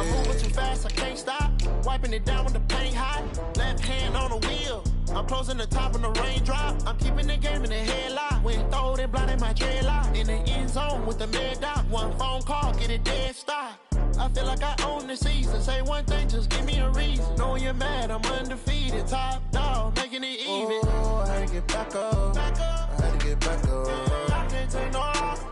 I'm moving too fast, I can't stop. Wiping it down when the paint hot. Left hand on the wheel. I'm closing the top when the raindrop. I'm keeping the game in the headlock. When throwed and blinded my dreadlock. In the end zone with the mad dot. One phone call, get it dead stop. I feel like I own the season. Say one thing, just give me a reason. Knowing you're mad, I'm undefeated. Top dog, making it even. Oh, I had to get back up. I had to get back up. I can't take no off.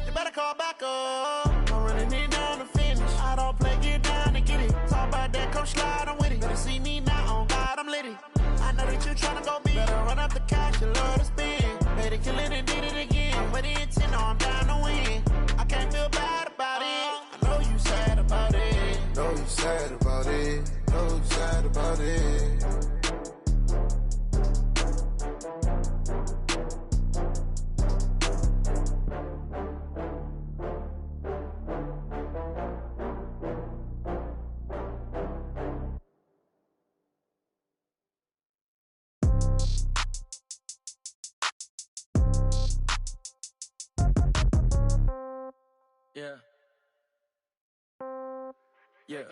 You better call back up. I'm running it down to finish. I don't play, get down and get it. Talk about that, come slide, I'm with it. Better see me now, on God, I'm litty. I know that you tryna go big. Better run up the cash, you love to spin. Made it, kill it, and did it again. But the intent, no, I'm down to win. I can't feel bad about it. I know you sad about it. Know you sad about it. Know you sad about it. Yeah. Yeah.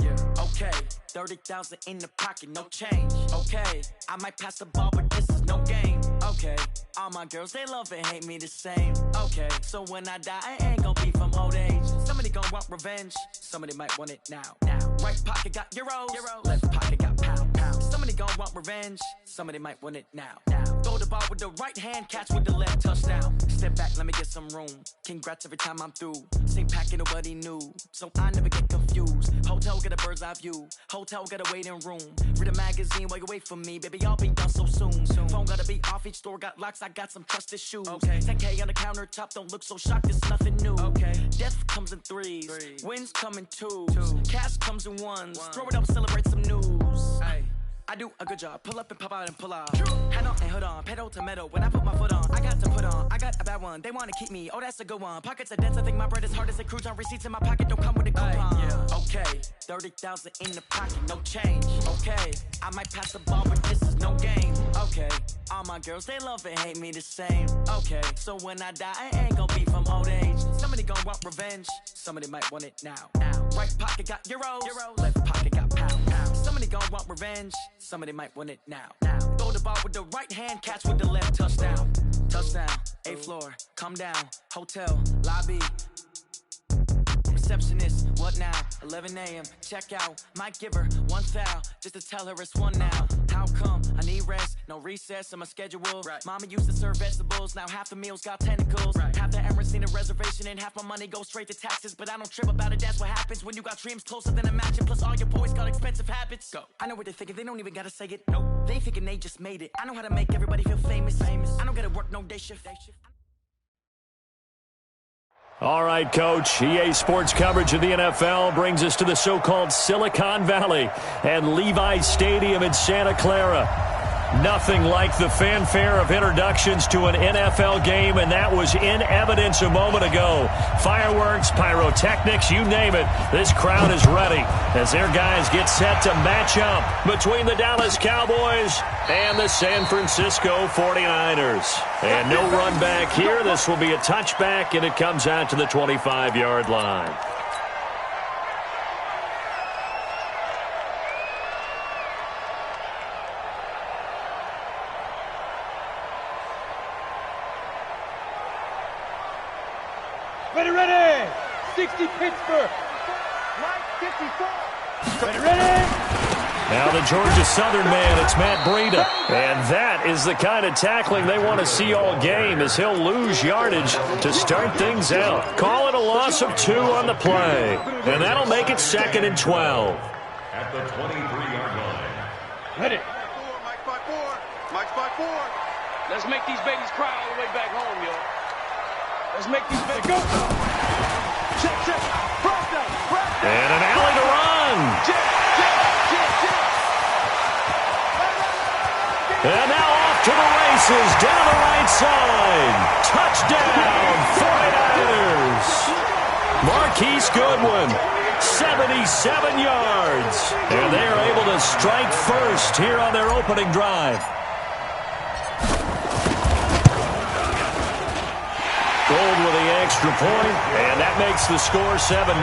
Yeah. Okay. 30,000 in the pocket, no change. Okay. I might pass the ball, but this is no game. Okay. All my girls, they love and hate me the same. Okay. So when I die, I ain't gonna be from old age. Somebody gonna want revenge. Somebody might want it now. Right pocket got euros. Left pocket got pounds. Somebody gonna want revenge. Somebody might want it now. Throw the ball with the right hand, catch with the left, touchdown. Step back, let me get some room. Congrats every time I'm through. Same packet, nobody knew. So I never get confused. Hotel get a bird's eye view. Hotel get a waiting room. Read a magazine while you wait for me. Baby, I'll be done so soon. Phone gotta be off, each store got locks. I got some trusted shoes. Okay. 10K on the countertop, don't look so shocked, it's nothing new. Okay. Death comes in threes. Wins come in twos. Cash comes in ones. Throw it up, celebrate some news. Ay. I do a good job, pull up and pop out and pull out. Hand on and hood on, pedal to metal. When I put my foot on, I got to put on. I got a bad one, they wanna keep me. Oh, that's a good one. Pockets are dense, I think my bread is hard as a crouton. Receipts in my pocket don't come with a coupon. Yeah. Okay, 30,000 in the pocket, no change. Okay, I might pass the ball, but this is no game. Okay, all my girls, they love and hate me the same. Okay, so when I die, I ain't gonna be from old age. Somebody gonna want revenge, somebody might want it now. Right pocket got euros. Left pocket got pounds. Somebody gonna want revenge, somebody might want it now. Throw the ball with the right hand, catch with the left, touchdown. Touchdown, 8th floor, come down, hotel, lobby. Receptionist, what now? 11 a.m., check out. Might give her one foul, just to tell her it's one now. How come? I need rest, no recess in my schedule. Right. Mama used to serve vegetables, now half the meals got tentacles. Right. Half the Emirates need a reservation and half my money goes straight to taxes. But I don't trip about it, that's what happens when you got dreams closer than a matching. Plus all your boys got expensive habits. Go. I know what they're thinking, they don't even gotta say it. Nope. They thinking they just made it. I know how to make everybody feel famous. I don't gotta work no day shift. All right, Coach. EA Sports coverage of the NFL brings us to the so-called Silicon Valley and Levi's Stadium in Santa Clara. Nothing like the fanfare of introductions to an NFL game, and that was in evidence a moment ago. Fireworks, pyrotechnics, you name it. This crowd is ready as their guys get set to match up between the Dallas Cowboys and the San Francisco 49ers. And no run back here. This will be a touchback, and it comes out to the 25-yard line. Ready! 60 Pittsburgh. Mike 54. Ready! Now the Georgia Southern man, it's Matt Breida. And that is the kind of tackling they want to see all game as he'll lose yardage to start things out. Call it a loss of 2 on the play. And that'll make it 2nd and 12. At the 23-yard line. Ready. Mike's by 4. Mike's by 4. Let's make these babies cry all the way back home, yo. Let's make these babies go. Check. Press down. And an alley to run. Check. And now off to the races down the right side. Touchdown, 49ers. Marquise Goodwin, 77 yards. And they are able to strike first here on their opening drive. Gold with the extra extra point, and that makes the score 7-0.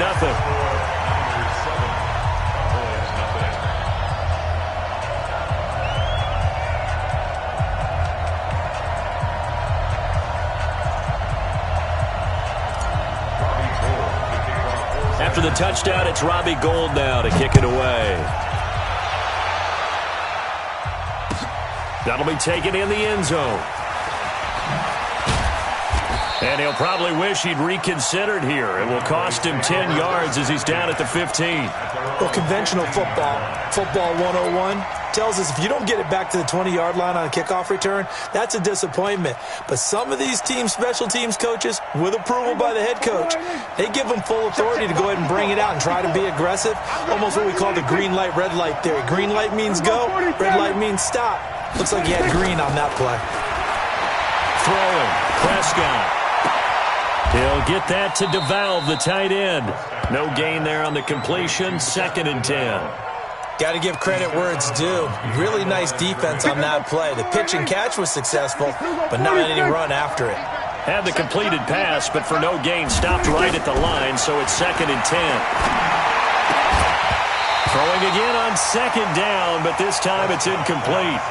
After the touchdown, it's Robbie Gould now to kick it away. That'll be taken in the end zone. And he'll probably wish he'd reconsidered here. It will cost him 10 yards as he's down at the 15. Well, conventional football 101, tells us if you don't get it back to the 20-yard line on a kickoff return, that's a disappointment. But some of these special teams coaches, with approval by the head coach, they give them full authority to go ahead and bring it out and try to be aggressive. Almost what we call the green light, red light theory. Green light means go, red light means stop. Looks like he had green on that play. Throwing, Prescott. He'll get that to DeValve, the tight end. No gain there on the completion, 2nd and 10. Got to give credit where it's due. Really nice defense on that play. The pitch and catch was successful, but not any run after it. Had the completed pass, but for no gain, stopped right at the line, so it's 2nd and 10. Throwing again on 2nd down, but this time it's incomplete.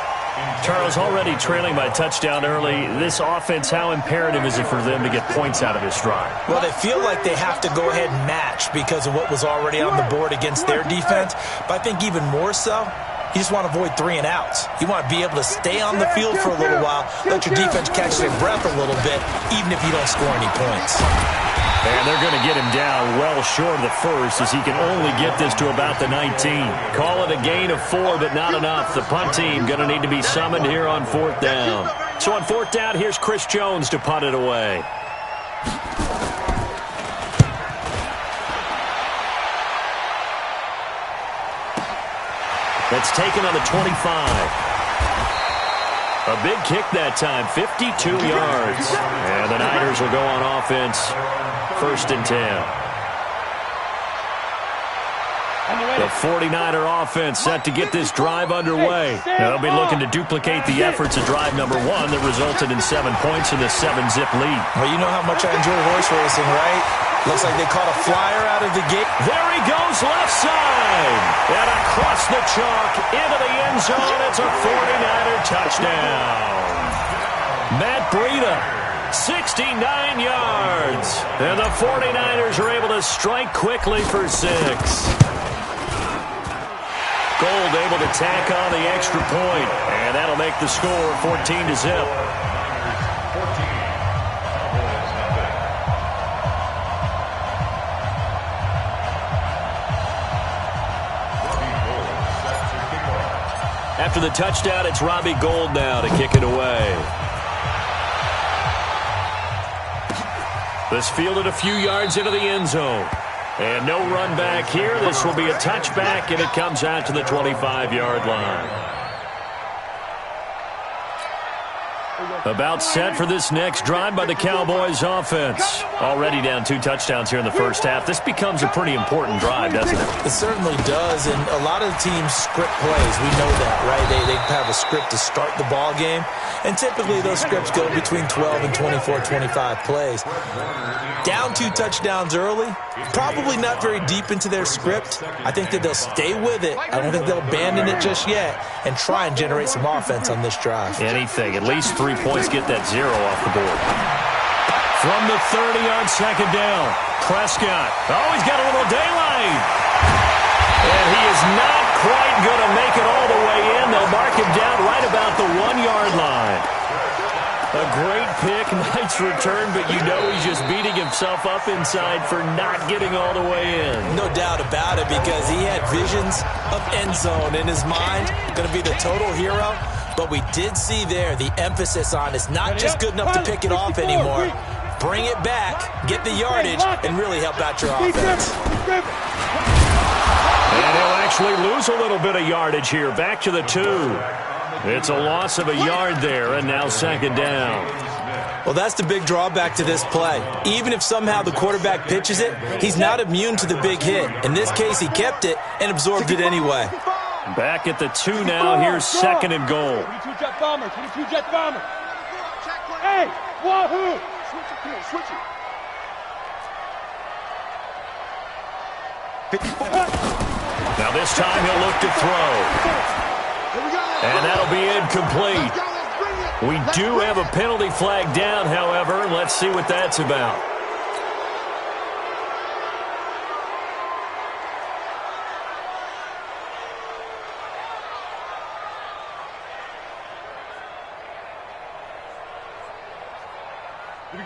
Charles, already trailing by touchdown early. This offense, how imperative is it for them to get points out of this drive? Well, they feel like they have to go ahead and match because of what was already on the board against their defense. But I think even more so, you just want to avoid 3 and outs. You want to be able to stay on the field for a little while, let your defense catch their breath a little bit, even if you don't score any points. And they're going to get him down well short of the first as he can only get this to about the 19. Call it a gain of 4, but not enough. The punt team going to need to be summoned here on 4th down. So on 4th down, here's Chris Jones to punt it away. That's taken on the 25. A big kick that time, 52 yards. And the Niners will go on offense, 1st and 10. The 49er offense set to get this drive underway. They'll be looking to duplicate the efforts of drive number 1 that resulted in 7 points in the 7-zip lead. Well, you know how much I enjoy horse racing, right? Looks like they caught a flyer out of the gate. There he goes, left side. And across the chalk, into the end zone. It's a 49er touchdown. Matt Breida, 69 yards. And the 49ers are able to strike quickly for 6. Gould able to tack on the extra point. And that'll make the score 14-zip. After the touchdown, it's Robbie Gould now to kick it away. This fielded a few yards into the end zone. And no run back here. This will be a touchback, and it comes out to the 25-yard line. About set for this next drive by the Cowboys offense. Already down 2 touchdowns here in the first half. This becomes a pretty important drive, doesn't it? It certainly does, and a lot of the teams script plays. We know that, right? They have a script to start the ball game, and typically those scripts go between 12 and 24, 25 plays. Down 2 touchdowns early, probably not very deep into their script. I think that they'll stay with it. I don't think they'll abandon it just yet and try and generate some offense on this drive. Anything, at least 3 points, get that 0 off the board. From the 30 on 2nd down, Prescott. Oh, he's got a little daylight. And he is not quite going to make it all the way in. They'll mark him down right about the 1-yard line. A great pick, nice return, but you know he's just beating himself up inside for not getting all the way in. No doubt about it, because he had visions of end zone in his mind. Going to be the total hero. But we did see there the emphasis on it's not just good enough to pick it off anymore. Bring it back, get the yardage, and really help out your offense. And he'll actually lose a little bit of yardage here. Back to the 2. It's a loss of a yard there, and now 2nd down. Well, that's the big drawback to this play. Even if somehow the quarterback pitches it, he's not immune to the big hit. In this case, he kept it and absorbed it anyway. Back at the 2 now. Here's 2nd and goal. 22 jet bomber, 22 jet bomber. Hey, wahoo! Switch it. Now this time he'll look to throw. And that'll be incomplete. We do have a penalty flag down, however. Let's see what that's about.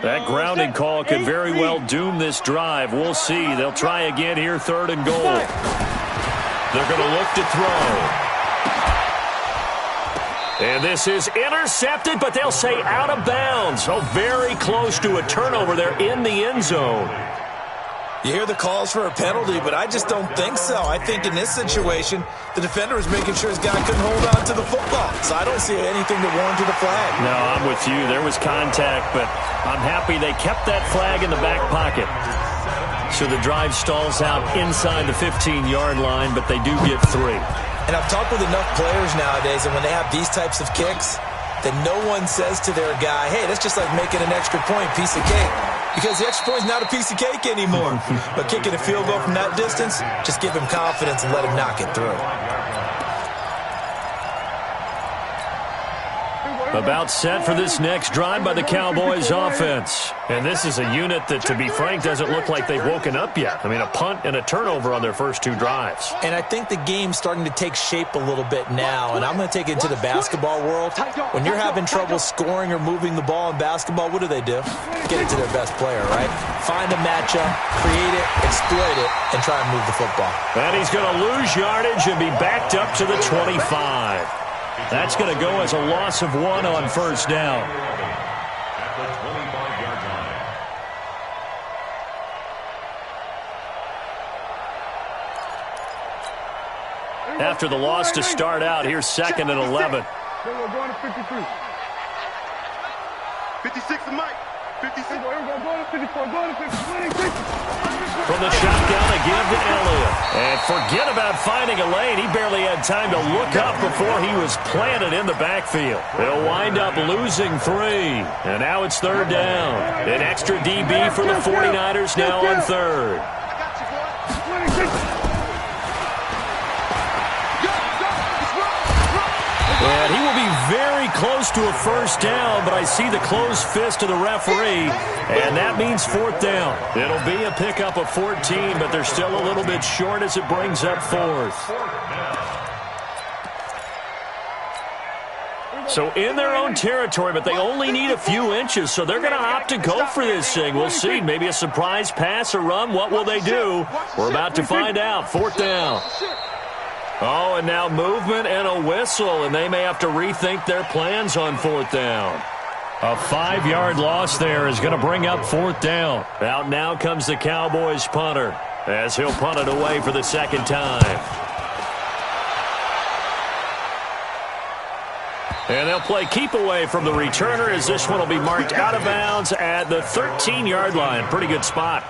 That grounding call could very well doom this drive. We'll see. They'll try again here, 3rd and goal. They're going to look to throw. And this is intercepted, but they'll say out of bounds. Oh, very close to a turnover there in the end zone. You hear the calls for a penalty, but I just don't think so. I think in this situation, the defender was making sure his guy couldn't hold on to the football. So I don't see anything that warranted a flag. No, I'm with you. There was contact, but I'm happy they kept that flag in the back pocket. So the drive stalls out inside the 15-yard line, but they do get 3. And I've talked with enough players nowadays, and when they have these types of kicks, that no one says to their guy, hey, that's just like making an extra point, piece of cake. Because the extra point is not a piece of cake anymore. But kicking a field goal from that distance, just give him confidence and let him knock it through. About set for this next drive by the Cowboys offense. And this is a unit that, to be frank, doesn't look like they've woken up yet. I mean, a punt and a turnover on their first 2 drives. And I think the game's starting to take shape a little bit now. And I'm going to take it into the basketball world. When you're having trouble scoring or moving the ball in basketball, what do? Get it to their best player, right? Find a matchup, create it, exploit it, and try and move the football. And he's going to lose yardage and be backed up to the 25. That's going to go as a loss of 1 on first down. At the 25-yard line. After the loss to start out, here's 2nd and 11. We're going to 53. 56 to Mike. 56. From the shotgun, a give to Elliott. And forget about finding a lane. He barely had time to look up before he was planted in the backfield. They'll wind up losing 3. And now it's 3rd down. An extra DB for the 49ers now on 3rd. And he will be very close to a first down, but I see the closed fist of the referee, and that means 4th down. It'll be a pickup of 14, but they're still a little bit short as it brings up 4th. So in their own territory, but they only need a few inches, so they're going to opt to go for this thing. We'll see. Maybe a surprise pass or run. What will they do? We're about to find out. 4th down. Oh, and now movement and a whistle, and they may have to rethink their plans on 4th down. A 5-yard loss there is going to bring up 4th down. Out now comes the Cowboys punter as he'll punt it away for the 2nd time. And they'll play keep away from the returner as this one will be marked out of bounds at the 13-yard line. Pretty good spot.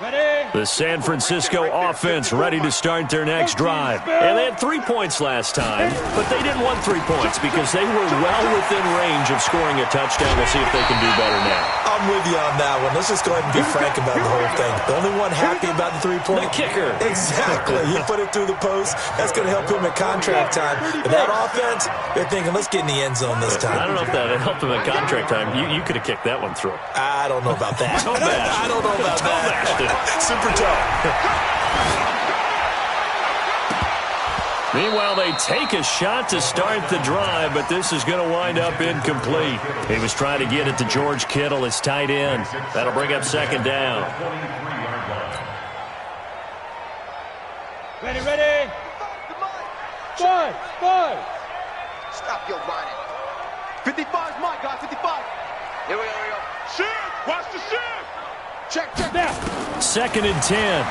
The San Francisco offense ready to start their next drive. And they had 3 points last time, but they didn't want 3 points because they were well within range of scoring a touchdown. We'll see if they can do better now. I'm with you on that one. Let's just go ahead and be frank about the whole thing. The only one happy about the 3-point. The kicker. Exactly. He put it through the post. That's going to help him at contract time. But that offense, they're thinking, let's get in the end zone this time. I don't know if that helped him at contract time. You could have kicked that one through. I don't know about that. I don't know about that. Super tough. Meanwhile, they take a shot to start the drive, but this is going to wind up incomplete. He was trying to get it to George Kittle, his tight end. That'll bring up 2nd down. Ready. 5. Stop your whining. 55 is Mike, guys. 55. Here we go. Shift. Watch the shift. Check. Now. 2nd and 10.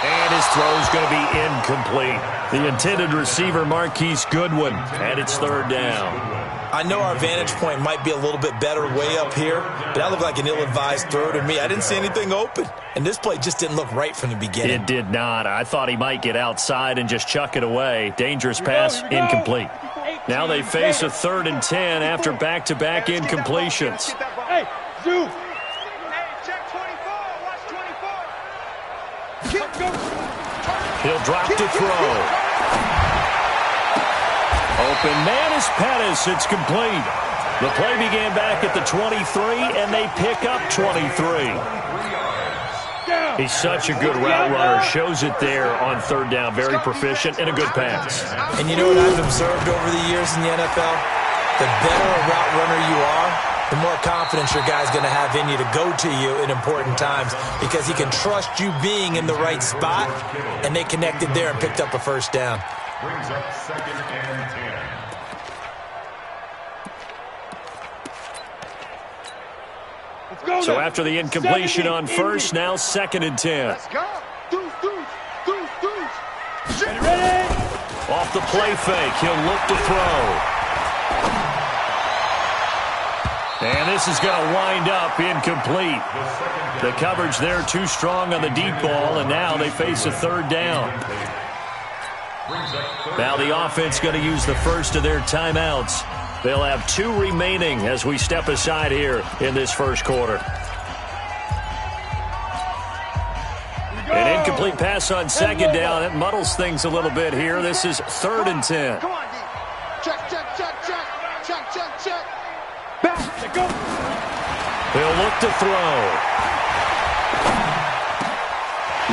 And his throw's going to be incomplete. The intended receiver, Marquise Goodwin, and it's 3rd down. I know our vantage point might be a little bit better way up here, but that looked like an ill-advised throw to me. I didn't see anything open, and this play just didn't look right from the beginning. It did not. I thought he might get outside and just chuck it away. Dangerous pass, incomplete. Now they face a 3rd and 10 after back-to-back incompletions. Hey, Zoo. He'll drop to throw. Open man is Pettis. It's complete. The play began back at the 23, and they pick up 23. He's such a good route runner. Shows it there on third down. Very proficient and a good pass. And you know what I've observed over the years in the NFL? The better a route runner you are, the more confidence your guy's going to have in you to go to you in important times because he can trust you being in the right spot, and they connected there and picked up a first down. Brings up 2nd and 10. So after the incompletion on first, now 2nd and 10. Let's go. Deuce. Ready? Off the play fake, he'll look to throw. And this is going to wind up incomplete. The coverage there too strong on the deep ball, and now they face a third down. Now the offense going to use the first of their timeouts. They'll have 2 remaining as we step aside here in this first quarter. An incomplete pass on second down. It muddles things a little bit here. This is 3rd and 10. Come on, D. Check. Back. Go. He'll look to throw.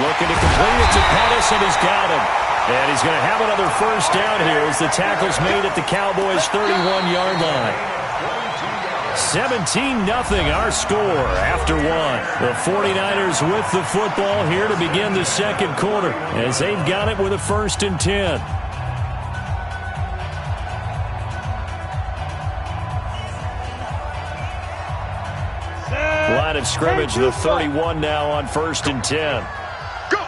Looking to complete it to Pettis, and he's got him. And he's going to have another first down here as the tackle's made at the Cowboys' 31-yard line. 17-0 our score after 1. The 49ers with the football here to begin the second quarter as they've got it with a 1st and 10. Line of scrimmage, the 31 now on 1st and 10. Go.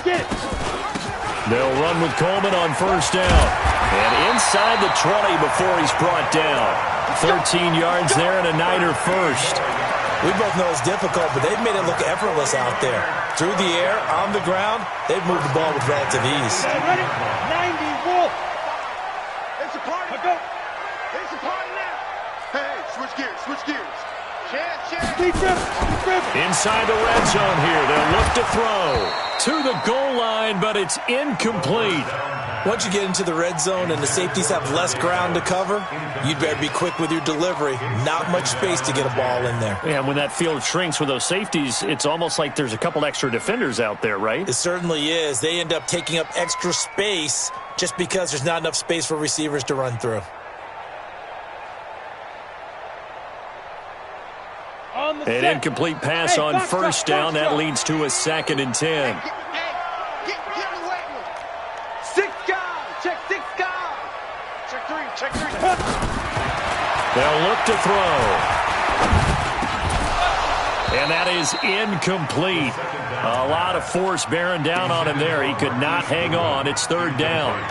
Get it. They'll run with Coleman on first down. And inside the 20 before he's brought down. 13 yards there and a Niner first. We both know it's difficult, but they've made it look effortless out there. Through the air, on the ground, they've moved the ball with relative ease. Ready? 90, Wolf. It's a party. Go. It's a party now. Hey, switch gears. Chance. Speed driven. Inside the red zone here. They'll look to throw to the goal line, but it's incomplete. Once you get into the red zone and the safeties have less ground to cover, you'd better be quick with your delivery. Not much space to get a ball in there. And when that field shrinks with those safeties, it's almost like there's a couple extra defenders out there, right? It certainly is. They end up taking up extra space just because there's not enough space for receivers to run through. An incomplete pass on first down. That leads to a 2nd and 10. Get away. 6 guys. Check 6 guys. Check 3. They'll look to throw. And that is incomplete. A lot of force bearing down on him there. He could not hang on. It's 3rd down.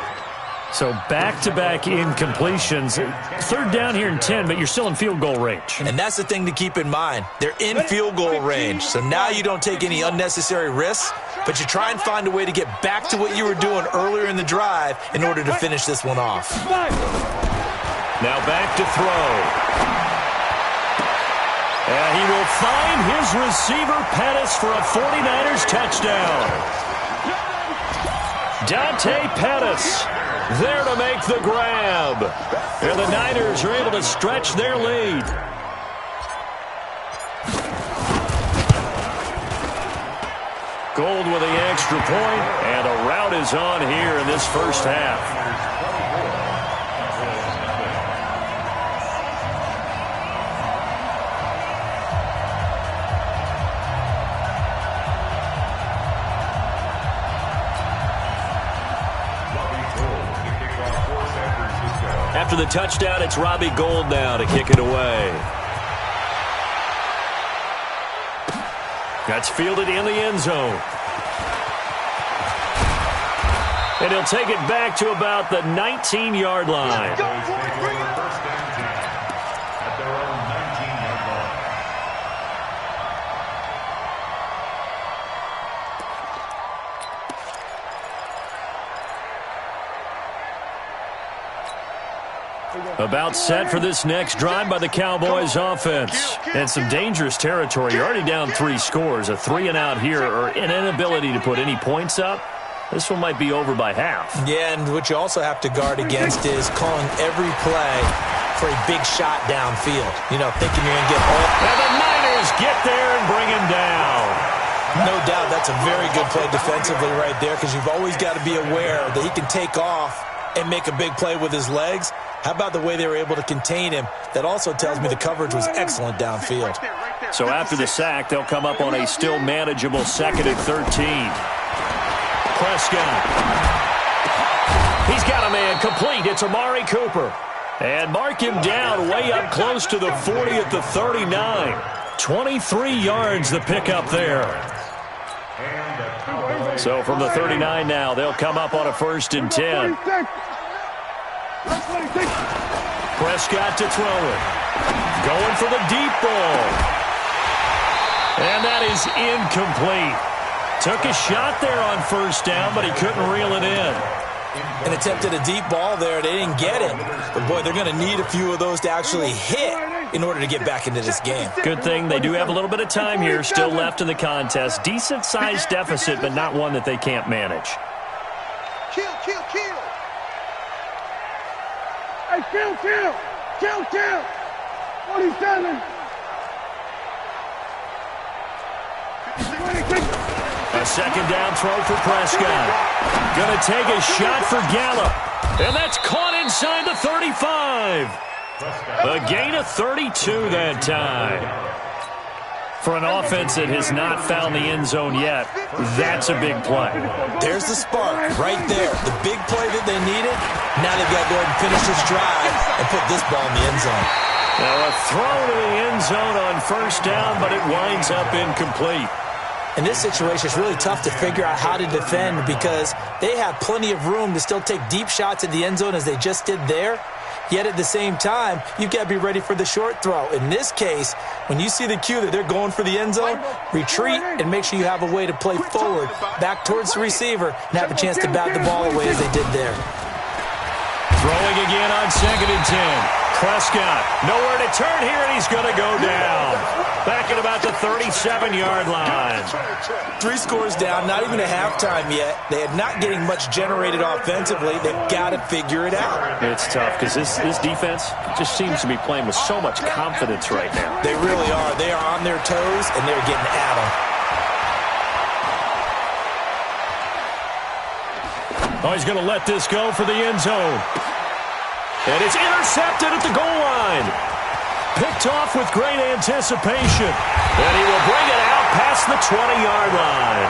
So back-to-back incompletions. 3rd down here in 10, but you're still in field goal range. And that's the thing to keep in mind. They're in field goal range. So now you don't take any unnecessary risks, but you try and find a way to get back to what you were doing earlier in the drive in order to finish this one off. Now back to throw. And he will find his receiver, Pettis, for a 49ers touchdown. Dante Pettis there to make the grab. And the Niners are able to stretch their lead. Gold with the extra point, and a rout is on here in this first half. After the touchdown, it's Robbie Gould now to kick it away. That's fielded in the end zone. And he'll take it back to about the 19-yard line. About set for this next drive by the Cowboys offense. And some dangerous territory. You're already down 3 scores. A 3-and-out here, or an inability to put any points up, This one might be over by half. Yeah, and what you also have to guard against is calling every play for a big shot downfield. You know, thinking you're going to get all. And the Niners get there and bring him down. No doubt that's a very good play defensively right there, because you've always got to be aware that he can take off and make a big play with his legs. How about the way they were able to contain him? That also tells me the coverage was excellent downfield. So after the sack, they'll come up on a still manageable 2nd and 13. Prescott. He's got a man complete. It's Amari Cooper. And mark him down way up close to the 40 at the 39. 23 yards the pickup there. So from the 39 now, they'll come up on a 1st and 10. Prescott to throw it. Going for the deep ball. And that is incomplete. Took a shot there on 1st down, but he couldn't reel it in. And attempted a deep ball there. They didn't get it. But, boy, they're going to need a few of those to actually hit in order to get back into this game. Good thing they do have a little bit of time here still left in the contest. Decent-sized deficit, but not one that they can't manage. Kill. Hey, kill. 47. A 2nd down throw for Prescott. Going to take a shot for Gallup. And that's caught inside the 35. A gain of 32 that time. For an offense that has not found the end zone yet, that's a big play. There's the spark right there. The big play that they needed. Now they've got to go ahead and finish this drive and put this ball in the end zone. Now a throw to the end zone on 1st down, but it winds up incomplete. In this situation, it's really tough to figure out how to defend because they have plenty of room to still take deep shots at the end zone as they just did there. Yet at the same time, you've got to be ready for the short throw. In this case, when you see the cue that they're going for the end zone, retreat and make sure you have a way to play forward, back towards the receiver, and have a chance to bat the ball away as they did there. Throwing again on 2nd and 10. Prescott, nowhere to turn here, and he's going to go down. Back at about the 37-yard line. 3 scores down, not even a halftime yet. They are not getting much generated offensively. They've got to figure it out. It's tough because this defense just seems to be playing with so much confidence right now. They really are. They are on their toes, and they're getting at them. Oh, he's going to let this go for the end zone. And it's intercepted at the goal line. Picked off with great anticipation. And he will bring it out past the 20-yard line.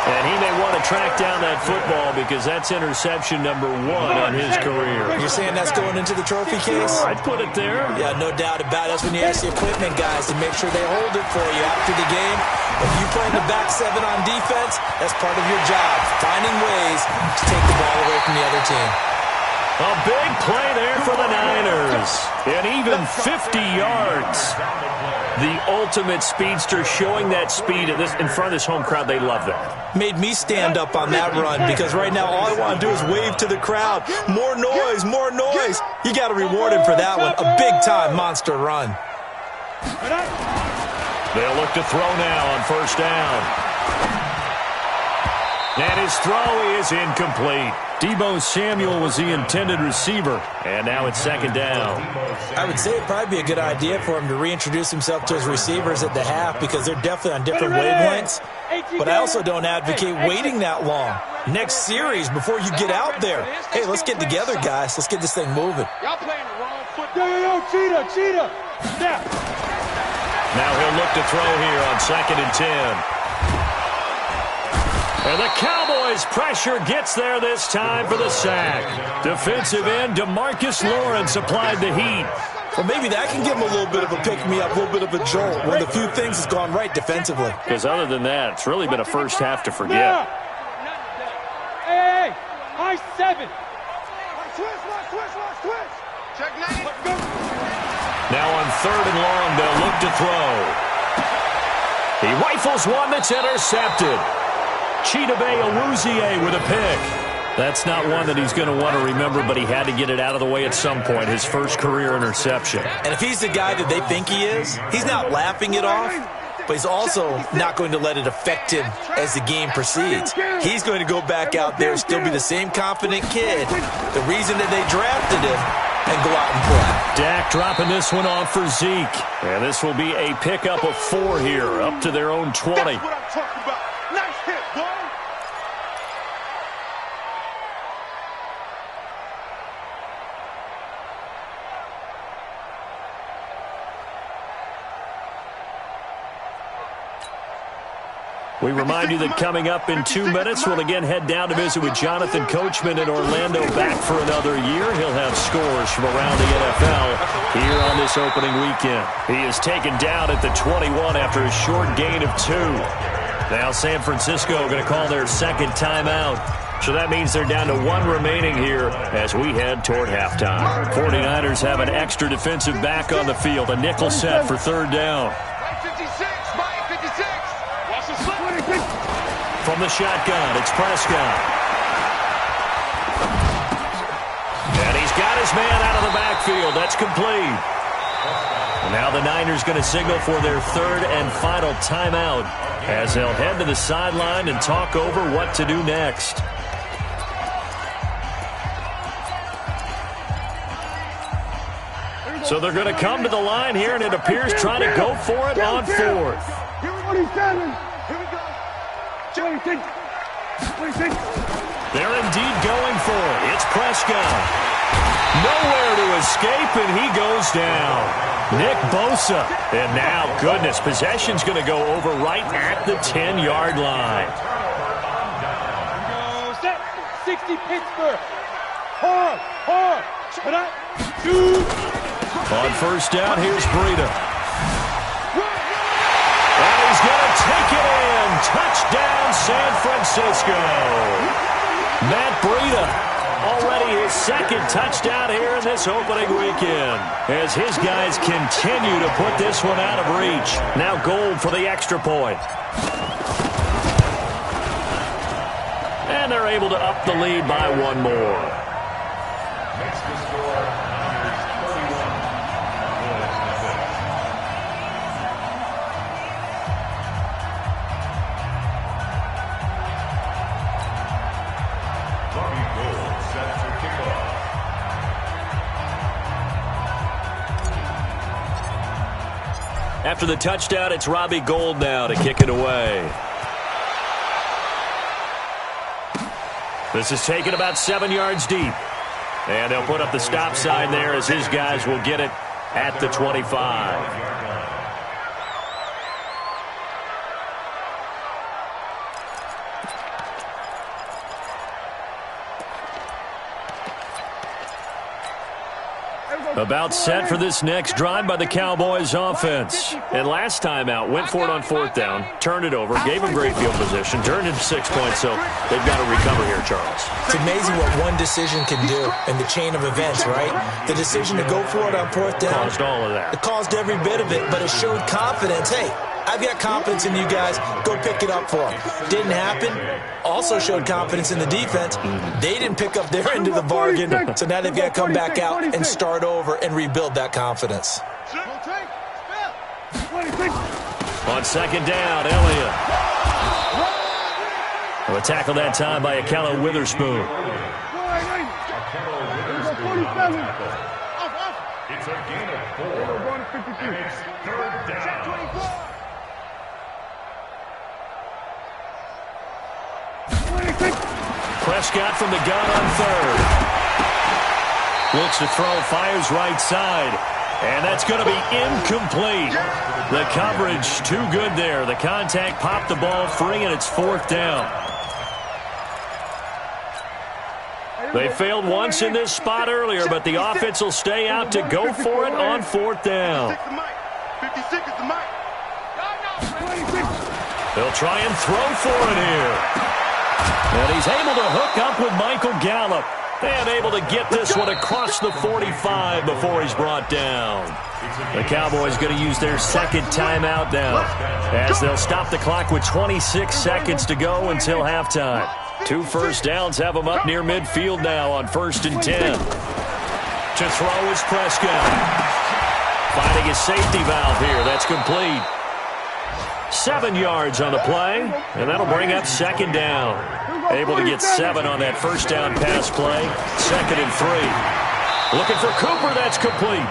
And he may want to track down that football because that's interception number 1 on his career. You're saying that's going into the trophy case? I'd put it there. Yeah, no doubt about it. That's when you ask the equipment guys to make sure they hold it for you after the game. If you play in the back 7 on defense, that's part of your job, finding ways to take the ball away from the other team. A big play there for the Niners. And even 50 yards. The ultimate speedster showing that speed in front of this home crowd. They love that. Made me stand up on that run because right now all I want to do is wave to the crowd. More noise, more noise. You got to reward him for that one. A big-time monster run. They'll look to throw now on 1st down. And his throw is incomplete. Deebo Samuel was the intended receiver. And now it's 2nd down. I would say it'd probably be a good idea for him to reintroduce himself to his receivers at the half because they're definitely on different wavelengths. But I also don't advocate waiting that long. Next series, before you get out there, hey, let's get together, guys. Let's get this thing moving. Y'all playing the wrong foot. Yo, cheetah. Now he'll look to throw here on 2nd and 10. And the Cowboys' pressure gets there this time for the sack. Defensive end DeMarcus Lawrence applied the heat. Well, maybe that can give him a little bit of a pick-me-up, a little bit of a jolt. One of the few things has gone right defensively. Because other than that, it's really been a first half to forget. Hey, high 7. Switch. Check 9. Now on 3rd and long, they'll look to throw. He rifles one that's intercepted. Chidobe Awuzie with a pick. That's not one that he's going to want to remember, but he had to get it out of the way at some point, his first career interception. And if he's the guy that they think he is, he's not laughing it off. but he's also not going to let it affect him as the game proceeds. He's going to go back out there, still be the same confident kid, the reason that they drafted him, and go out and play. Dak dropping this one off for Zeke. And this will be a pickup of 4 here, up to their own 20. That's what I'm talking about. Nice hit, boy. We remind you that coming up in 2 minutes, we'll again head down to visit with Jonathan Coachman in Orlando, back for another year. He'll have scores from around the NFL here on this opening weekend. He is taken down at the 21 after a short gain of 2. Now San Francisco going to call their second timeout. So that means they're down to 1 remaining here as we head toward halftime. 49ers have an extra defensive back on the field. A nickel set for 3rd down. From the shotgun, it's Prescott. And he's got his man out of the backfield. That's complete. And now the Niners going to signal for their 3rd and final timeout as they'll head to the sideline and talk over what to do next. So they're going to come to the line here, and it appears trying to go for it on 4th. They're indeed going for it. It's Prescott. Nowhere to escape, and he goes down. Nick Bosa. And now, goodness, possession's going to go over right at the 10-yard line. 60 Pittsburgh. Hard. On 1st down, here's Breida. And he's going to take it in. Touchdown, San Francisco. Matt Breida, already his 2nd touchdown here in this opening weekend, as his guys continue to put this one out of reach. Now Gold for the extra point. And they're able to up the lead by 1 more. After the touchdown, it's Robbie Gould now to kick it away. This is taken about 7 yards deep. And they'll put up the stop sign there as his guys will get it at the 25. About set for this next drive by the Cowboys offense. And last time out, went for it on 4th down, turned it over, gave them great field position, turned into 6 points, so they've got to recover here, Charles. It's amazing what one decision can do in the chain of events, right? The decision to go for it on 4th down. Caused all of that. It caused every bit of it, but it showed confidence. Hey, I've got confidence in you guys. Go pick it up for them. Didn't happen. Also showed confidence in the defense. They didn't pick up their end of the bargain, so now they've got to come back out and start over and rebuild that confidence. On 2nd down, Elliott. A tackle that time by Akello Witherspoon. It's a gain of 4. And it's 3rd down. Prescott from the gun on 3rd. Looks to throw, fires right side. And that's going to be incomplete. The coverage too good there. The contact popped the ball free, and it's 4th down. They failed once in this spot earlier, but the offense will stay out to go for it on 4th down. 56 is the mic. They'll try and throw for it here. And he's able to hook up with Michael Gallup. And able to get this one across the 45 before he's brought down. The Cowboys going to use their 2nd timeout now, as they'll stop the clock with 26 seconds to go until halftime. 2 first downs have them up near midfield now on 1st and 10. To throw is Prescott. Finding his safety valve here. That's complete. 7 yards on the play, and that'll bring up second down. Able to get 7 on that first down pass play. 2nd and 3. Looking for Cooper. That's complete.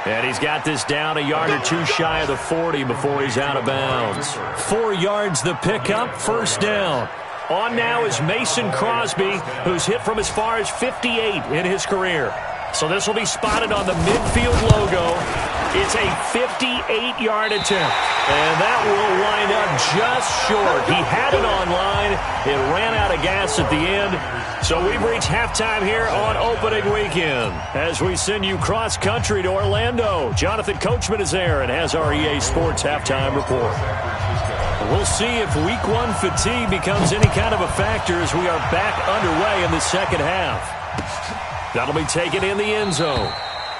And he's got this down a yard or two shy of the 40 before he's out of bounds. 4 yards the pickup, first down. On now is Mason Crosby, who's hit from as far as 58 in his career. So this will be spotted on the midfield logo. It's a 58-yard attempt. And that will wind up just short. He had it on line. It ran out of gas at the end. So we've reached halftime here on opening weekend. As we send you cross-country to Orlando, Jonathan Coachman is there and has our EA Sports halftime report. We'll see if Week 1 fatigue becomes any kind of a factor as we are back underway in the second half. That'll be taken in the end zone.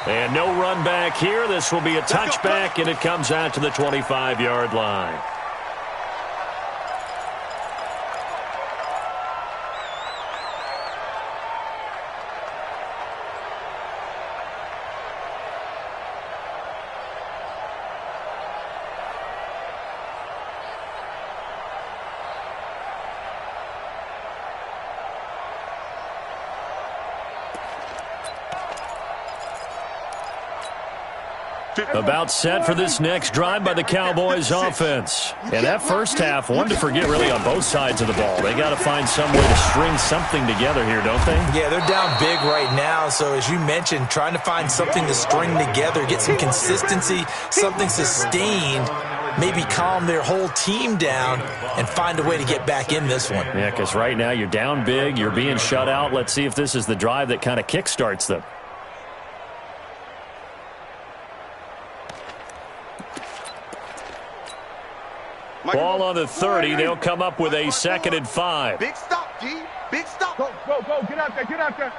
And no run back here. This will be a touchback, and it comes out to the 25-yard line. About set for this next drive by the Cowboys offense. And that first half, one to forget really on both sides of the ball. They got to find some way to string something together here, don't they? Yeah, they're down big right now. So as you mentioned, trying to find something to string together, get some consistency, something sustained, maybe calm their whole team down and find a way to get back in this one. Yeah, because right now you're down big, you're being shut out. Let's see if this is the drive that kind of kickstarts them. Ball on the 30. They'll come up with a 2nd and 5. Big stop, G. Big stop. Go. Get out there. Get out there.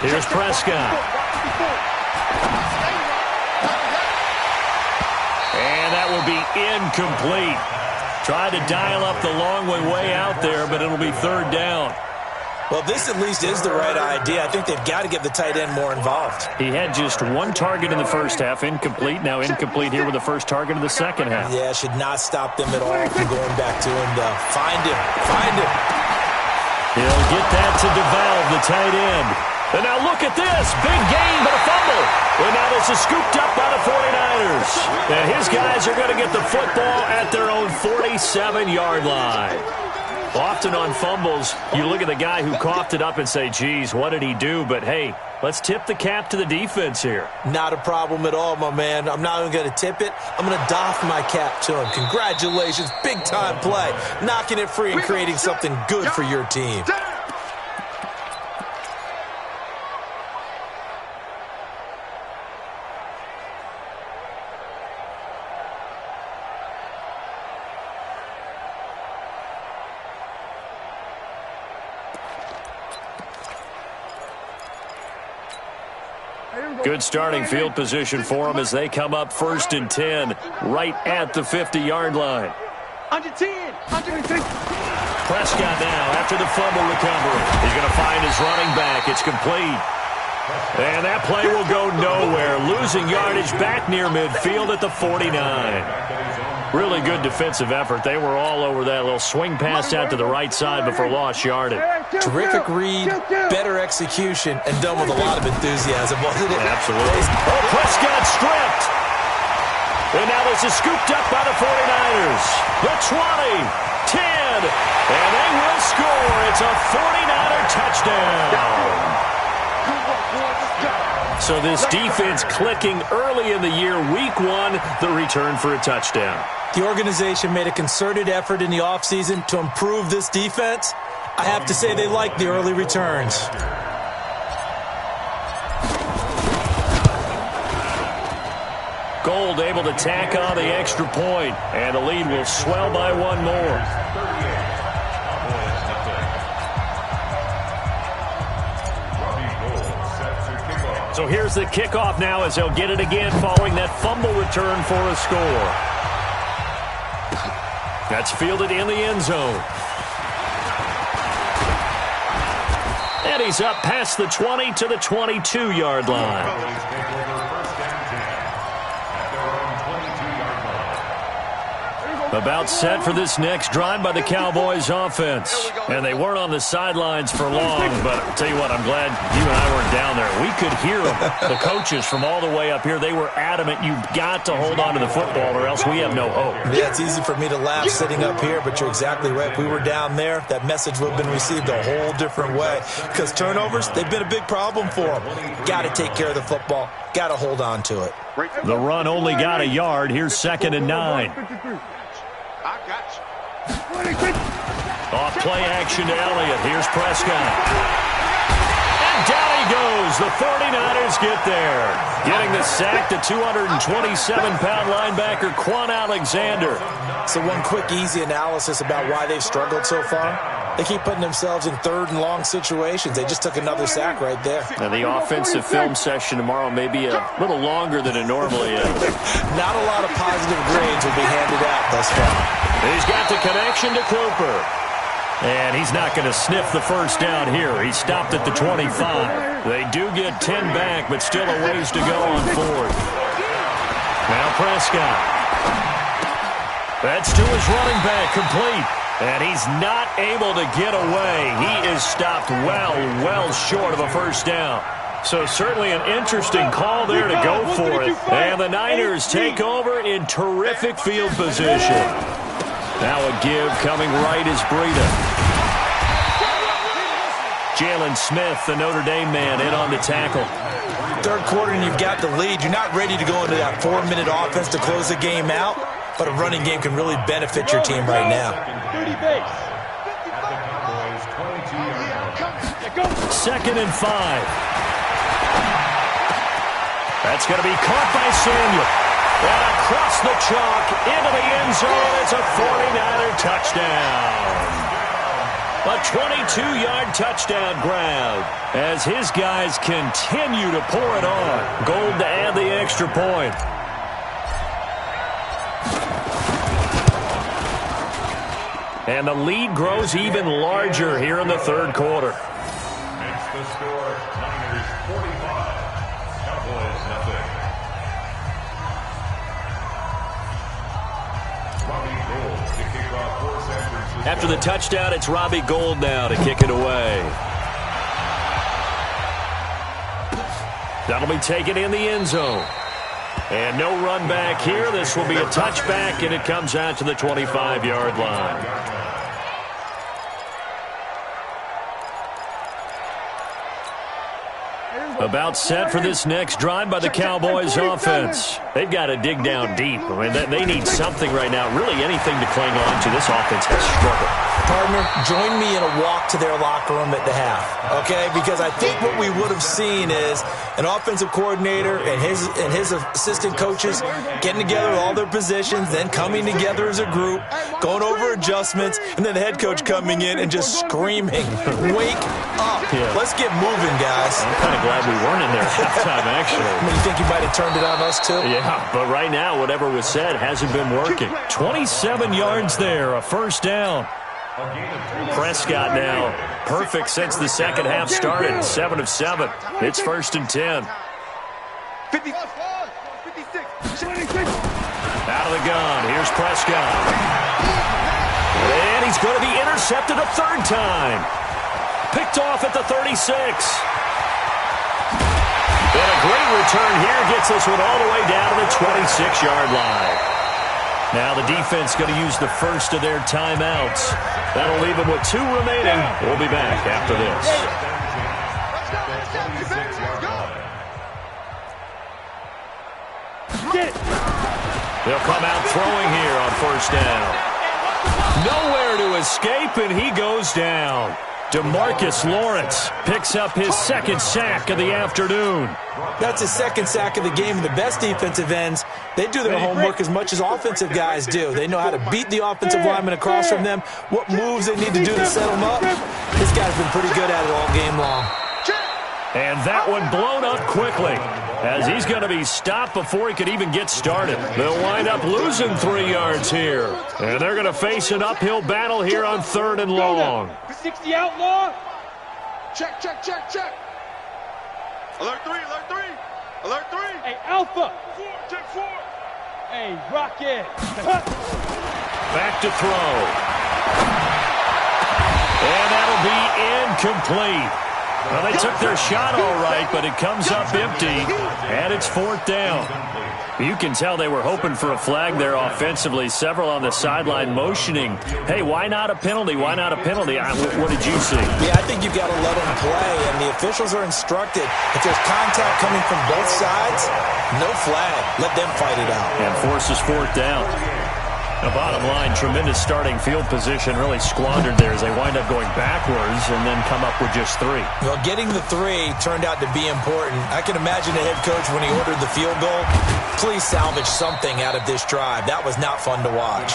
Here's Prescott. And that will be incomplete. Tried to dial up the long way out there, but it'll be 3rd down. Well, this at least is the right idea. I think they've got to get the tight end more involved. He had just 1 target in the first half, incomplete. Now incomplete here with the first target of the second half. Yeah, should not stop them at all from going back to him, though. Find him. He'll get that to DeValve, the tight end. And now look at this. Big gain, but a fumble. And now this is scooped up by the 49ers. And his guys are going to get the football at their own 47-yard line. Often on fumbles, you look at the guy who coughed it up and say, geez, what did he do? But, hey, let's tip the cap to the defense here. Not a problem at all, my man. I'm not even going to tip it. I'm going to doff my cap to him. Congratulations. Big-time play. Knocking it free and creating something good for your team. Good starting field position for them as they come up 1st and 10 right at the 50-yard line. Under 10. Prescott now after the fumble recovery. He's going to find his running back. It's complete. And that play will go nowhere. Losing yardage back near midfield at the 49. Really good defensive effort. They were all over that little swing pass out to the right side before lost yardage. Terrific read, better execution, and done with a lot of enthusiasm, wasn't it? Absolutely. Oh, Prescott stripped. And now this is scooped up by the 49ers. The 20, 10, and they will score. It's a 49er touchdown. So this defense clicking early in the year, week 1, the return for a touchdown. The organization made a concerted effort in the offseason to improve this defense. I have to say they like the early returns. Gold able to tack on the extra point, and the lead will swell by 1 more. So here's the kickoff now as they'll get it again following that fumble return for a score. That's fielded in the end zone. And he's up past the 20 to the 22-yard line. About set for this next drive by the Cowboys offense. And they weren't on the sidelines for long, but I'll tell you what, I'm glad you and I weren't down there. We could hear them. The coaches from all the way up here, they were adamant, you've got to hold on to the football or else we have no hope. Yeah, it's easy for me to laugh sitting up here, but you're exactly right. If we were down there, that message would have been received a whole different way. Because turnovers, they've been a big problem for them. Got to take care of the football. Got to hold on to it. The run only got a yard. Here's 2nd and 9. I got you. Off play action to Elliott. Here's Prescott. And down he goes. The 49ers get there. Getting the sack to 227-pound linebacker Quan Alexander. So one quick, easy analysis about why they've struggled so far. They keep putting themselves in 3rd and long situations. They just took another sack right there. Now the offensive film session tomorrow may be a little longer than it normally is. Not a lot of positive grades will be handed out thus far. He's got the connection to Cooper. And he's not going to sniff the first down here. He stopped at the 25. They do get 10 back, but still a ways to go on 4th. Now Prescott. That's to his running back, complete. And he's not able to get away. He is stopped well short of a first down. So certainly an interesting call there to go for it. And the Niners take over in terrific field position. Now a give coming right is Breida. Jalen Smith, the Notre Dame man, in on the tackle. 3rd quarter and you've got the lead. You're not ready to go into that 4-minute offense to close the game out, but a running game can really benefit your team right now. 2nd and 5. That's going to be caught by Samuel. And across the chalk, into the end zone, it's a 49er touchdown. A 22-yard touchdown grab as his guys continue to pour it on. Gold to add the extra point. And the lead grows even larger here in the 3rd quarter. Makes the score Niners 45, Cowboys nothing. Robbie Gould to kick off for San Francisco. After the touchdown, it's Robbie Gould now to kick it away. That'll be taken in the end zone. And no run back here. This will be a touchback, and it comes out to the 25-yard line. About set for this next drive by the Cowboys offense. They've got to dig down deep. I mean, they need something right now, really anything to cling on to. This offense has struggled. Partner, join me in a walk to their locker room at the half, okay? Because I think what we would have seen is an offensive coordinator and his assistant coaches getting together with all their positions, then coming together as a group, going over adjustments, and then the head coach coming in and just screaming, wake up. Yeah. Let's get moving, guys. I'm kind of glad we weren't in there at halftime, actually. I mean, you think you might have turned it on us, too? Yeah, but right now, whatever was said hasn't been working. 27 yards there, a first down. Prescott now perfect since the second half started. 7 of 7. It's 1st and 10. 56. Out of the gun. Here's Prescott. And he's going to be intercepted a 3rd time. Picked off at the 36. And a great return here gets this one all the way down to the 26-yard line. Now the defense going to use the first of their timeouts. That'll leave them with 2 remaining. We'll be back after this. They'll come out throwing here on 1st down. Nowhere to escape, and he goes down. DeMarcus Lawrence picks up his 2nd sack of the afternoon. That's his 2nd sack of the game. And the best defensive ends, they do their homework as much as offensive guys do. They know how to beat the offensive lineman across from them, what moves they need to do to set them up. This guy's been pretty good at it all game long. And that one blown up quickly as he's going to be stopped before he could even get started. They'll wind up losing 3 yards here. And they're going to face an uphill battle here on 3rd and long. 60 outlaw. Check. Alert 3. Alert 3. Hey, Alpha. 4. Check 4. Hey, Rocket. back to throw. And that'll be incomplete. Well, they took their shot all right, but it comes up empty, and it's 4th down. You can tell they were hoping for a flag there offensively. Several on the sideline motioning, hey, why not a penalty? Why not a penalty? What did you see? Yeah, I think you've got to let them play, and the officials are instructed. If there's contact coming from both sides, no flag. Let them fight it out. And forces 4th down. The bottom line, tremendous starting field position, really squandered there as they wind up going backwards and then come up with just 3. Well, getting the 3 turned out to be important. I can imagine the head coach when he ordered the field goal. Please salvage something out of this drive. That was not fun to watch.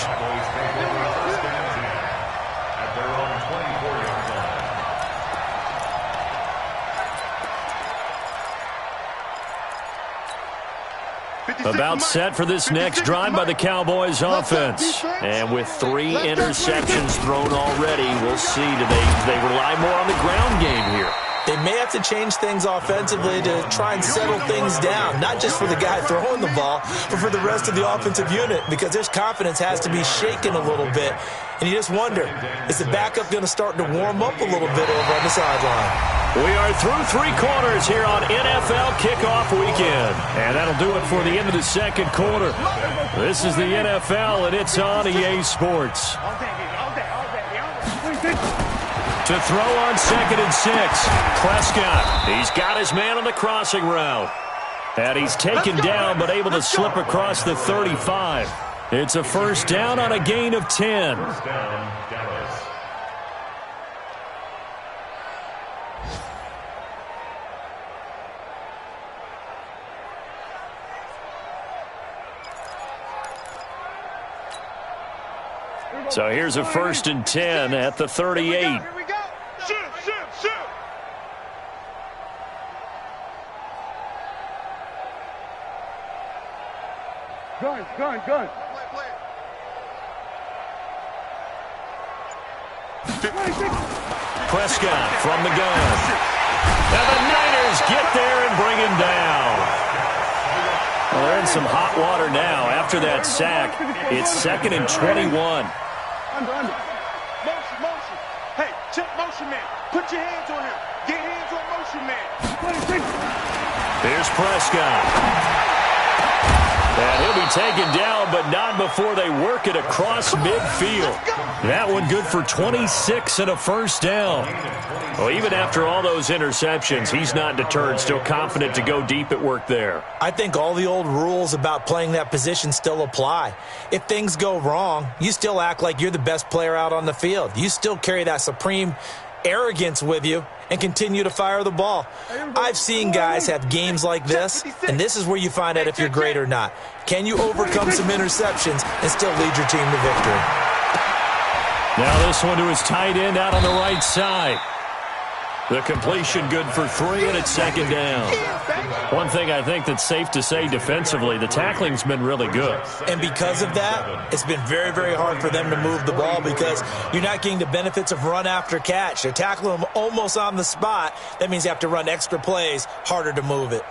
About set for this next drive by the Cowboys offense. And with 3 interceptions thrown already, we'll see. Do they rely more on the ground game here? They may have to change things offensively to try and settle things down, not just for the guy throwing the ball, but for the rest of the offensive unit, because their confidence has to be shaken a little bit. And you just wonder, is the backup going to start to warm up a little bit over on the sideline? We are through 3 quarters here on NFL Kickoff Weekend. And that'll do it for the end of the 2nd quarter. This is the NFL, and it's on EA Sports. To throw on 2nd and 6. Prescott, he's got his man on the crossing route. And he's taken down, but able to slip across the 35. It's a 1st down on a gain of 10. First down, Dallas. So here's a 1st and 10 at the 38. Here we go. Shoot. Gun. Prescott from the gun. And the Niners get there and bring him down. Well, they're in some hot water now after that sack. It's 2nd and 21. Under. Motion. Hey, check motion man. Put your hands on him. Get hands on motion man. Here's Prescott. And he'll be taken down, but not before they work it across midfield. That one good for 26 and a 1st down. Well, even after all those interceptions, he's not deterred, still confident to go deep at work there. I think all the old rules about playing that position still apply. If things go wrong, you still act like you're the best player out on the field. You still carry that supreme arrogance with you and continue to fire the ball. I've seen guys have games like this, and this is where you find out if you're great or not. Can you overcome some interceptions and still lead your team to victory? Now this one to his tight end out on the right side. The completion good for 3, and it's 2nd down. One thing I think that's safe to say defensively, the tackling's been really good. And because of that, it's been very, very hard for them to move the ball because you're not getting the benefits of run after catch. They're tackling them almost on the spot. That means you have to run extra plays, harder to move it.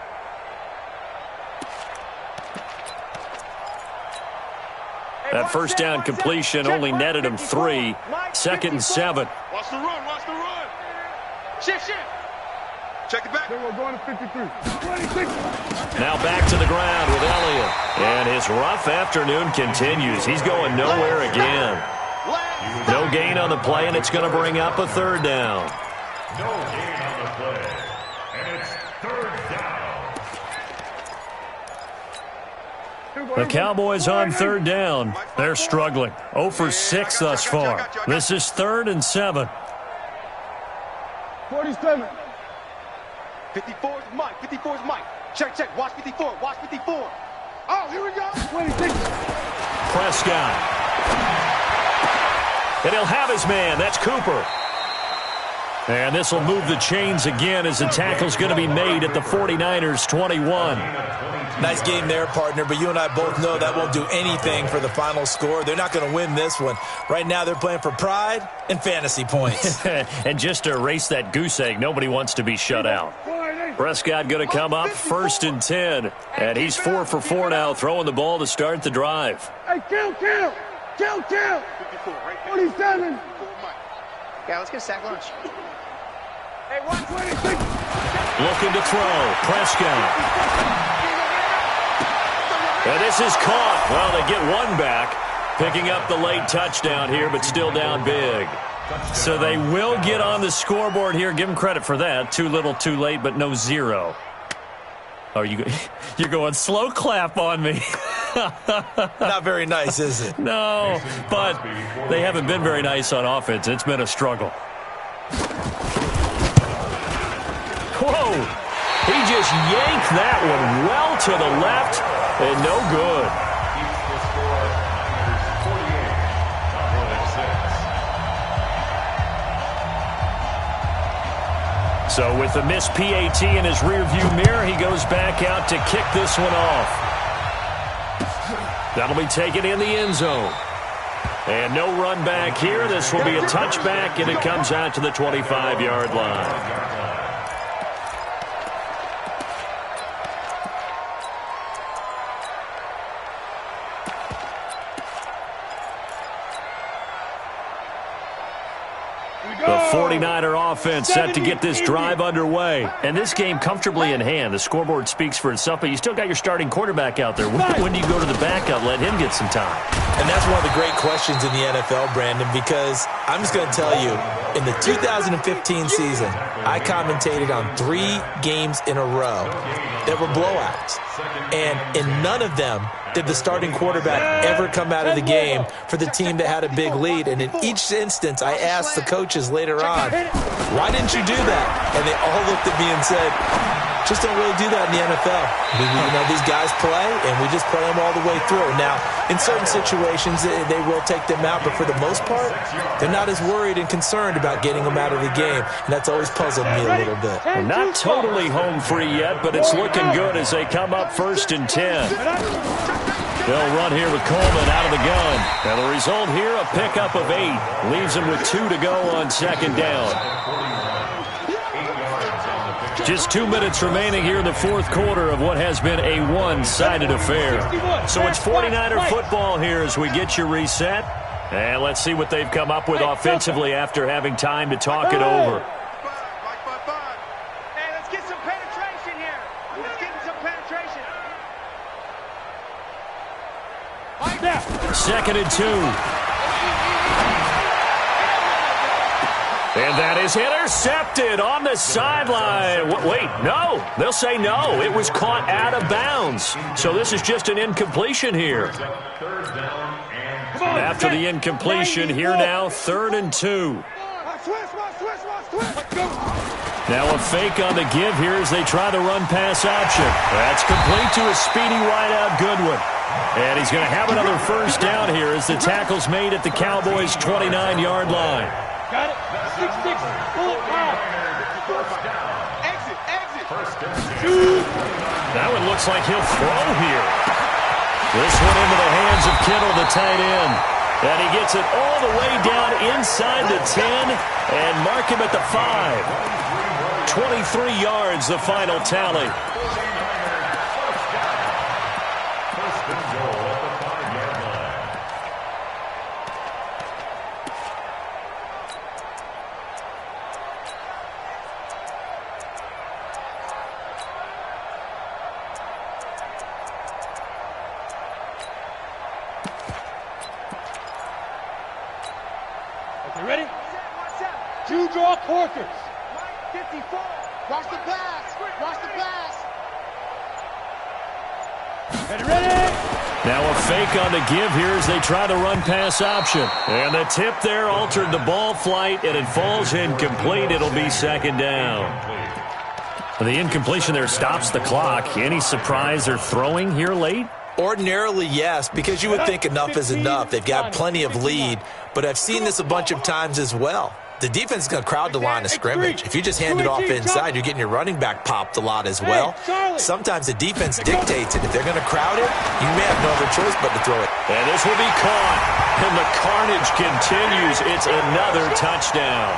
That 1st down completion only netted him 3. 2nd and 7. Watch the run. Shift. Check it back. Then we're going to 53. 26. Now back to the ground with Elliott. And his rough afternoon continues. He's going nowhere again. No gain on the play, and it's going to bring up a 3rd down. No gain on the play. And it's 3rd down. The Cowboys on 3rd down. They're struggling. 0 for 6 thus far. This is 3rd and 7. 47. 54 is Mike. Check. Watch 54. Oh, here we go. 26. Prescott. And he'll have his man. That's Cooper. And this will move the chains again as the tackle's going to be made at the 49ers' 21. Nice game there, partner, but you and I both know that won't do anything for the final score. They're not going to win this one. Right now, they're playing for pride and fantasy points. And just to erase that goose egg, nobody wants to be shut out. Prescott going to come up 1st and 10. And he's 4 for 4 now, throwing the ball to start the drive. Hey, kill. Chill. 54, right there. 47. Yeah, let's get a sack lunch. Hey, 126. Looking to throw. Prescott. And this is caught. Well, they get one back. Picking up the late touchdown here, but still down big. So they will get on the scoreboard here. Give them credit for that. Too little, too late, but no zero. Oh, you're going slow clap on me. Not very nice, is it? No, but they haven't been very nice on offense. It's been a struggle. Whoa! He just yanked that one well to the left and no good. So with the missed PAT in his rearview mirror, he goes back out to kick this one off. That'll be taken in the end zone. And no run back here. This will be a touchback, and it comes out to the 25-yard line. The 49er offense set to get this drive underway. And this game comfortably in hand. The scoreboard speaks for itself, but you still got your starting quarterback out there. When do you go to the backup, let him get some time? And that's one of the great questions in the NFL, Brandon, because I'm just going to tell you, in the 2015 season, I commentated on 3 games in a row that were blowouts. And in none of them did the starting quarterback ever come out of the game for the team that had a big lead. And in each instance, I asked the coaches later on, why didn't you do that? And they all looked at me and said, just don't really do that in the NFL. These guys play, and we just play them all the way through. Now, in certain situations, they will take them out, but for the most part, they're not as worried and concerned about getting them out of the game, and that's always puzzled me a little bit. Well, not totally home free yet, but it's looking good as they come up 1st and 10. They'll run here with Coleman out of the gun. And the result here, a pickup of 8. Leaves them with 2 to go on 2nd down. Just 2 minutes remaining here in the 4th quarter of what has been a one-sided affair. So it's 49er football here as we get you reset. And let's see what they've come up with offensively after having time to talk it over. Hey, let's get some penetration here. Let's get some penetration. 2nd and 2. And that is intercepted on the sideline. Wait, no. They'll say no. It was caught out of bounds. So this is just an incompletion here. After the incompletion, here now, 3rd and 2. Now a fake on the give here as they try the run-pass option. That's complete to a speedy wideout Goodwin. And he's going to have another 1st down here as the tackle's made at the Cowboys' 29-yard line. Got it. 6-6. Pull it out. Exit. That one looks like he'll throw here. This one into the hands of Kittle, the tight end. And he gets it all the way down inside the 10 and mark him at the 5. 23 yards, the final tally. Ready? Two draw quarters. 54. Watch the pass. Watch the pass. Ready? Now a fake on the give here as they try the run-pass option. And the tip there altered the ball flight, and it falls incomplete. It'll be 2nd down. The incompletion there stops the clock. Any surprise they're throwing here late? Ordinarily, yes, because you would think enough is enough. They've got plenty of lead, but I've seen this a bunch of times as well. The defense is going to crowd the line of scrimmage. If you just hand it off inside, you're getting your running back popped a lot as well. Sometimes the defense dictates it. If they're going to crowd it, you may have no other choice but to throw it. And this will be caught. And the carnage continues. It's another touchdown.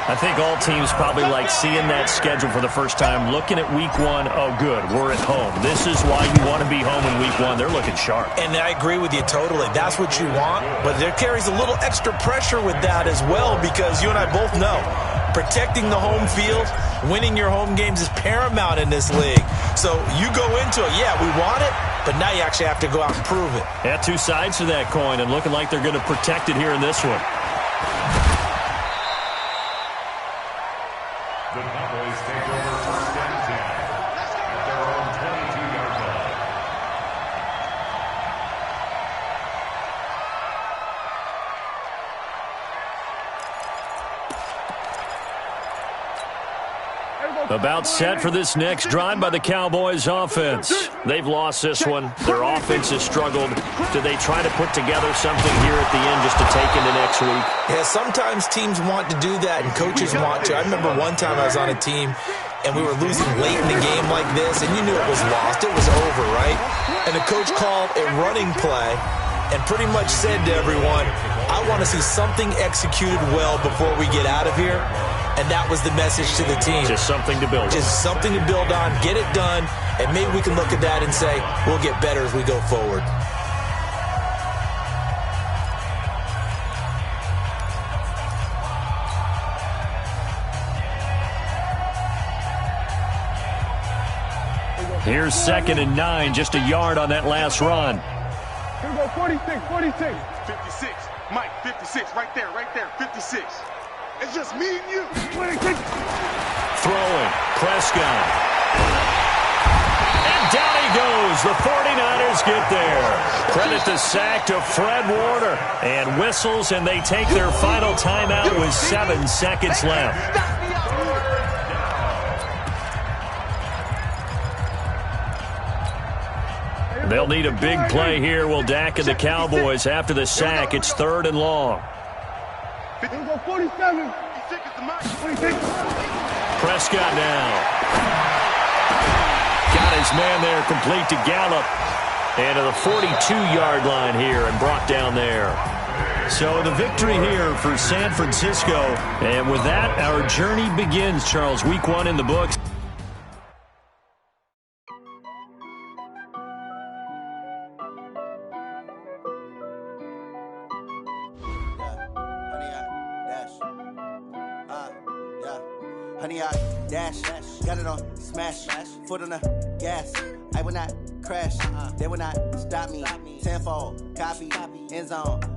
I think all teams probably like seeing that schedule for the first time, looking at week one. Oh, good, we're at home. This is why you want to be home in week one. They're looking sharp. And I agree with you totally. That's what you want, but there carries a little extra pressure with that as well, because you and I both know protecting the home field, winning your home games is paramount in this league. So you go into it, yeah, we want it, but now you actually have to go out and prove it. Yeah, two sides to that coin, and looking like they're going to protect it here in this one. The Cowboys take over first and 10 at their own 22-yard line. About set for this next drive by the Cowboys offense. They've lost this one. Their offense has struggled. Do they try to put together something here at the end just to take into next week? Yeah, sometimes teams want to do that and coaches want to. I remember one time I was on a team and we were losing late in the game like this, and you knew it was lost. It was over, right? And the coach called a running play and pretty much said to everyone, I want to see something executed well before we get out of here. And that was the message to the team. Just something to build on. Just something to build on, get it done, and maybe we can look at that and say, we'll get better as we go forward. Here's 2nd and 9, just a yard on that last run. Here we go, 46. 56. Mike, 56. Right there, 56. It's just me and you. 26. Throwing. Prescott. And down he goes. The 49ers get there. Credit the sack to Fred Warner. And whistles, and they take their final timeout with 7 seconds left. They'll need a big play here. Will Dak and the Cowboys after the sack. It's 3rd and long. 47. Prescott now. Got his man there, complete to Gallup. And to the 42-yard line here and brought down there. So the victory here for San Francisco. And with that, our journey begins, Charles. Week 1 in the books. Honey, I dash, got it on smash, foot on the gas. I will not crash, they will not stop me. Tenfold, copy, end zone.